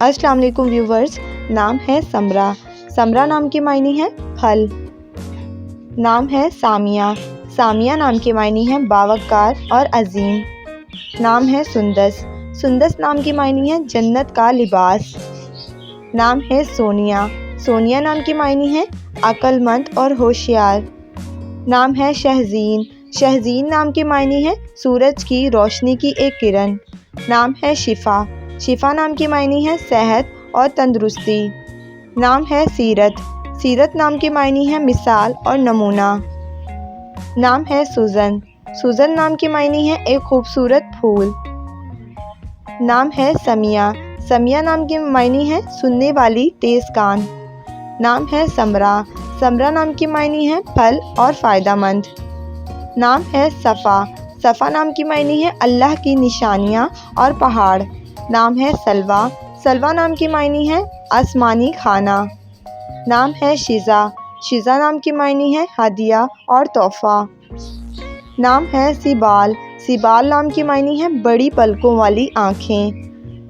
السلام علیکم ویورز، نام ہے سمرا۔ سمرا نام کے معنی ہے پھل۔ نام ہے سامیہ۔ سامیہ نام کے معنی ہے باوقار اور عظیم۔ نام ہے سندس۔ سندس نام کے معنی ہے جنت کا لباس۔ نام ہے سونیا۔ سونیا نام کے معنی ہے عقل مند اور ہوشیار۔ نام ہے شہزین۔ شہزین نام کے معنی ہے سورج کی روشنی کی ایک کرن۔ نام ہے شفا۔ شفا نام کے معنی ہے صحت اور تندرستی۔ نام ہے سیرت۔ سیرت نام کے معنی ہے مثال اور نمونہ۔ نام ہے سوزن۔ سوزن نام کے معنی ہے ایک خوبصورت پھول۔ نام ہے سمیہ۔ سمیہ نام کے معنی ہے سننے والی تیز کان۔ نام ہے سمرا۔ سمرا نام کے معنی ہے پھل اور فائدہ مند۔ نام ہے صفا۔ صفا نام کی معنی ہے اللہ کی نشانیاں اور پہاڑ۔ نام ہے سلویٰ۔ سلویٰ نام کی معنی ہے آسمانی کھانا۔ نام ہے شیزہ۔ شیزہ نام کی معنی ہے ہدیہ اور تحفہ۔ نام ہے سیبال۔ سیبال نام کی معنی ہے بڑی پلکوں والی آنکھیں۔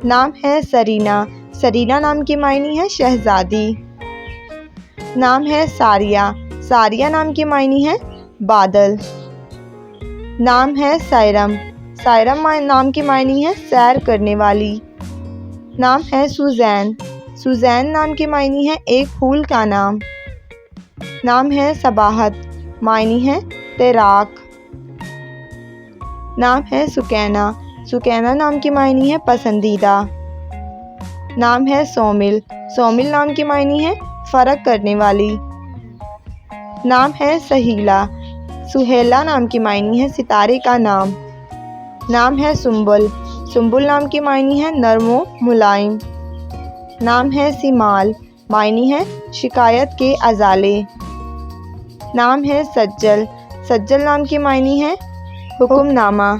نام ہے سرینا۔ سرینا نام کی معنی ہے شہزادی۔ نام ہے ساریہ۔ ساریہ نام کی معنی ہے بادل۔ نام ہے سائرم۔ سائرم نام کی معنی ہے سیر کرنے والی۔ نام ہے سوزین۔ سوزین نام کی معنی ہے ایک پھول کا نام۔ نام ہے صباحت۔ معنی ہے تیراک۔ نام ہے سکینہ۔ سکینہ نام کی معنی ہے پسندیدہ۔ نام ہے سومل۔ سومل نام کی معنی ہے فرق کرنے والی۔ نام ہے سہیلا۔ سہیلا نام کی معنی ہے ستارے کا نام۔ نام ہے سنبل۔ سنبل نام کی معنی ہے نرم و ملائم۔ نام ہے سیمال۔ معنی ہے شکایت کے ازالے۔ نام ہے سجل۔ سجل نام کی معنی ہے حکم نامہ۔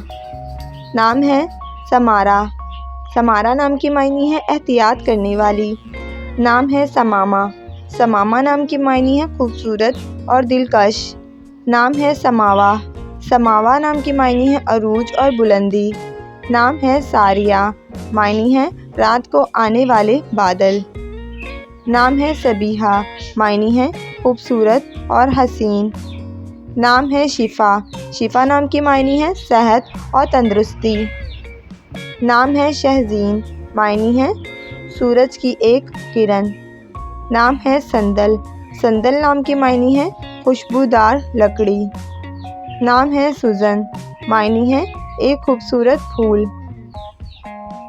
نام ہے سمارا۔ سمارا نام کی معنی ہے احتیاط کرنے والی۔ نام ہے سمامہ۔ سمامہ نام کی معنی ہے خوبصورت اور دلکش۔ نام ہے سماوا۔ سماوا نام کی معنی ہے عروج اور بلندی۔ نام ہے ساریہ۔ معنی ہے رات کو آنے والے بادل۔ نام ہے سبیحہ۔ معنی ہے خوبصورت اور حسین۔ نام ہے شفا۔ شفا نام کی معنی ہے صحت اور تندرستی۔ نام ہے شہزین۔ معنی ہے سورج کی ایک کرن۔ نام ہے سندل۔ سندل نام کی معنی ہے خوشبودار لکڑی۔ نام ہے سوزن۔ معنی ہے ایک خوبصورت پھول۔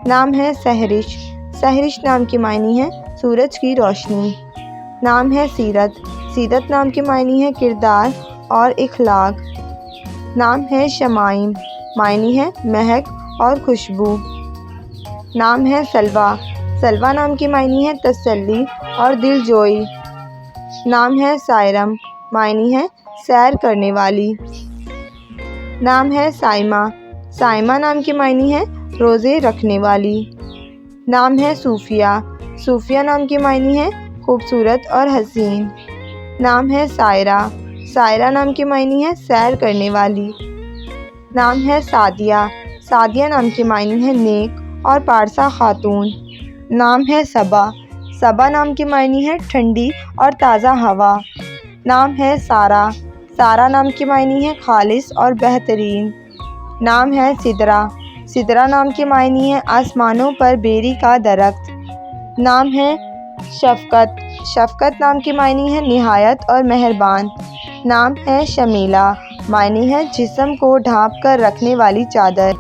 نام ہے سہرش۔ سہرش نام کی معنی ہے سورج کی روشنی۔ نام ہے سیرت۔ سیرت نام کی معنی ہے کردار اور اخلاق۔ نام ہے شمائم۔ معنی ہے مہک اور خوشبو۔ نام ہے سلویٰ۔ سلویٰ نام کی معنی ہے تسلی اور دل جوئی۔ نام ہے سائرم۔ معنی ہے سیر کرنے والی۔ نام ہے سائمہ۔ سائمہ نام کی معنی ہے روزے رکھنے والی۔ نام ہے صوفیہ۔ صوفیہ نام کی معنی ہے خوبصورت اور حسین۔ نام ہے سائرہ۔ سائرہ نام کی معنی ہے سیر کرنے والی۔ نام ہے سعدیہ۔ سعدیہ نام کی معنی ہے نیک اور پارسا خاتون۔ نام ہے صبا۔ صبا نام کی معنی ہے ٹھنڈی اور تازہ ہوا۔ نام ہے سارا۔ سارا نام کی معنی ہے خالص اور بہترین۔ نام ہے سدرا۔ سدرا نام کی معنی ہے آسمانوں پر بیری کا درخت۔ نام ہے شفقت۔ شفقت نام کی معنی ہے نہایت اور مہربان۔ نام ہے شمیلہ۔ معنی ہے جسم کو ڈھانپ کر رکھنے والی چادر۔